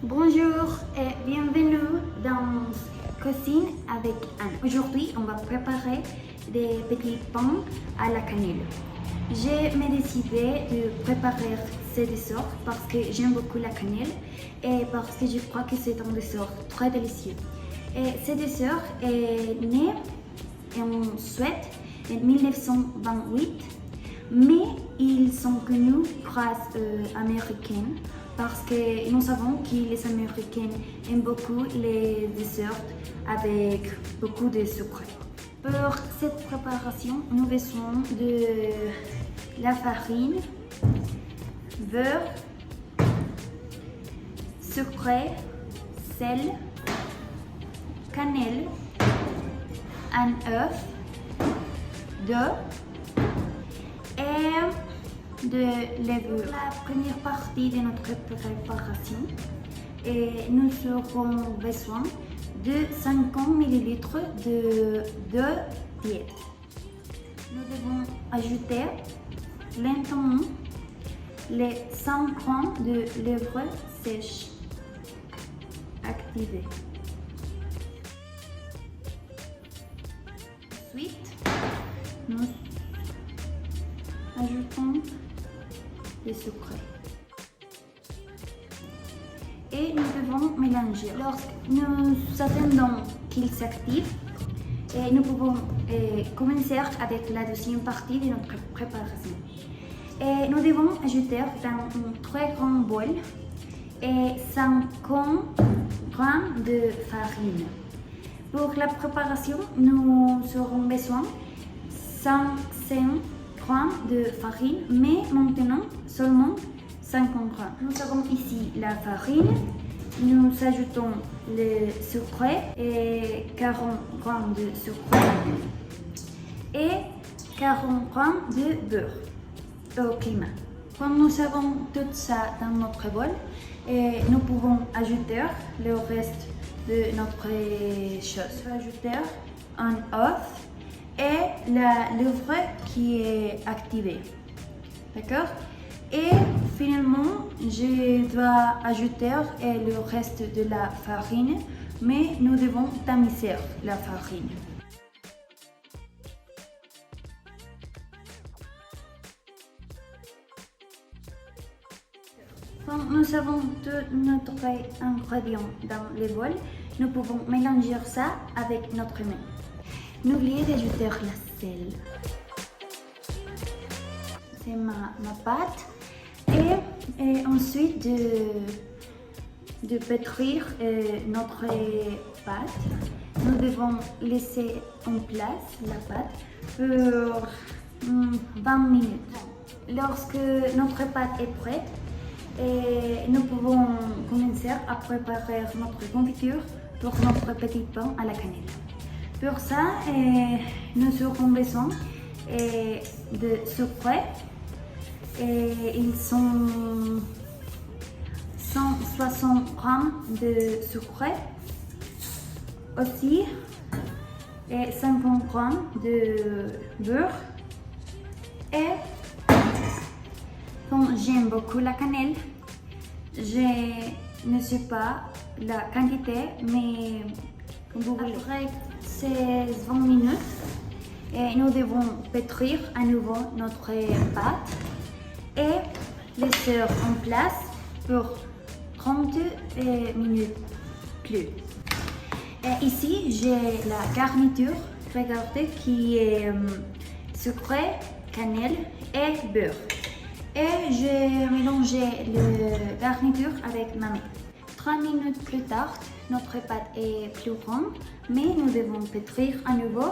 Bonjour et bienvenue dans Cuisine avec Anne. Aujourd'hui, on va préparer des petits pains à la cannelle. J'ai décidé de préparer ce dessert parce que j'aime beaucoup la cannelle et parce que je crois que c'est un dessert très délicieux. Et ce dessert est né en Suède en 1928, mais ils sont connus grâce aux Américains parce que nous savons que les Américains aiment beaucoup les desserts avec beaucoup de sucre. Pour cette préparation, nous avons besoin de la farine, beurre, sucre, sel, cannelle, un œuf, d'eau et de levure. La première partie de notre préparation, et nous aurons besoin de 50 ml d'eau tiède. Nous devons ajouter lentement les 100 g de levure sèche activée. Ensuite, nous ajoutons le sucre. Et nous devons mélanger. Lorsque nous attendons qu'il s'active, et nous pouvons commencer avec la deuxième partie de notre préparation. Et nous devons ajouter dans un très grand bol et 50 g de farine. Pour la préparation, nous aurons besoin de 105 g de farine, mais maintenant seulement 50 g. Nous avons ici la farine, nous ajoutons le sucre et 40 g de sucre et 40 g de beurre au climat. Quand nous avons tout ça dans notre bol, nous pouvons ajouter le reste de notre chose. Je vais ajouter un œuf et la levure qui est activée. D'accord? Et finalement, je dois ajouter le reste de la farine, mais nous devons tamiser la farine. Quand nous avons tous notre ingrédients dans le bol, nous pouvons mélanger ça avec notre main. N'oubliez d'ajouter la sel. C'est ma pâte. Et ensuite de pétrir notre pâte, nous devons laisser en place la pâte pour 20 minutes. Lorsque notre pâte est prête, nous pouvons commencer à préparer notre confiture pour notre petit pain à la cannelle. Pour ça, nous aurons besoin de sucre. Ils sont 160 g de sucre, aussi et 50 g de beurre. Et comme j'aime beaucoup la cannelle, je ne sais pas la quantité, mais comme vous voulez. Après ces 20 minutes, nous devons pétrir à nouveau notre pâte et laisser en place pour 30 minutes plus. Et ici, j'ai la garniture, regardez, qui est sucre, cannelle et beurre. Et j'ai mélangé la garniture avec ma main. 3 minutes plus tard, notre pâte est plus ronde, mais nous devons pétrir à nouveau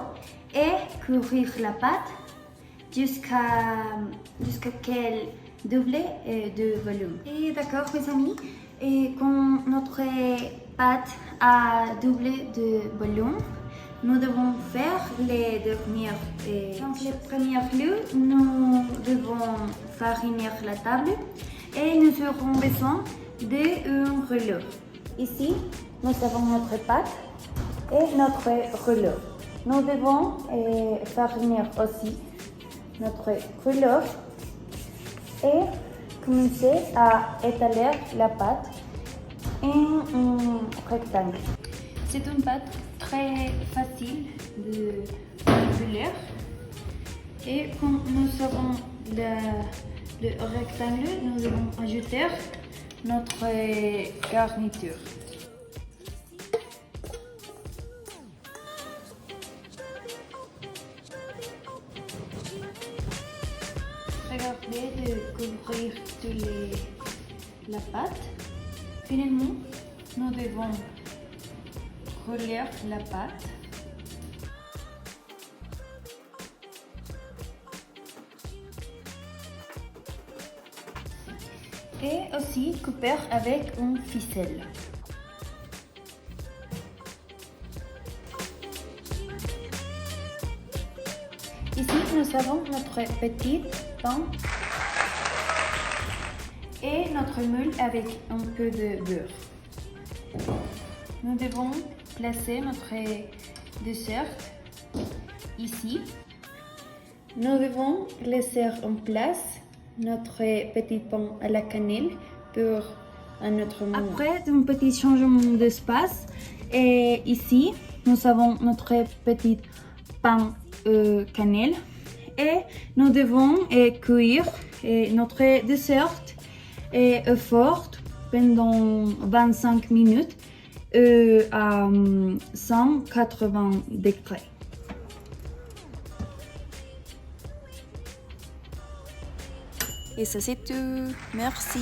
et couvrir la pâte jusqu'à qu'elle double de volume. Et d'accord mes amis, et quand notre pâte a doublé de volume, nous devons faire les dernières. Dans les premières lieux, nous devons fariner la table et nous aurons besoin d'un rouleau. Ici, nous avons notre pâte et notre rouleau. Nous devons fariner aussi notre rouleau et commencer à étaler la pâte et un rectangle. C'est une pâte très facile de manipuler. Et quand nous avons le rectangle, nous allons ajouter notre garniture. Regardez de couvrir la pâte. Finalement, nous devons rouler la pâte. Et aussi couper avec une ficelle. Ici, nous avons notre petit pain et notre moule avec un peu de beurre. Nous devons placer notre dessert ici. Nous devons laisser en place notre petit pain à la cannelle pour un autre moment. Après un petit changement d'espace, et ici nous avons notre petit pain cannelle et nous devons cuire notre dessert fort pendant 25 minutes à 180 degrés. Et ça c'est tout. Merci.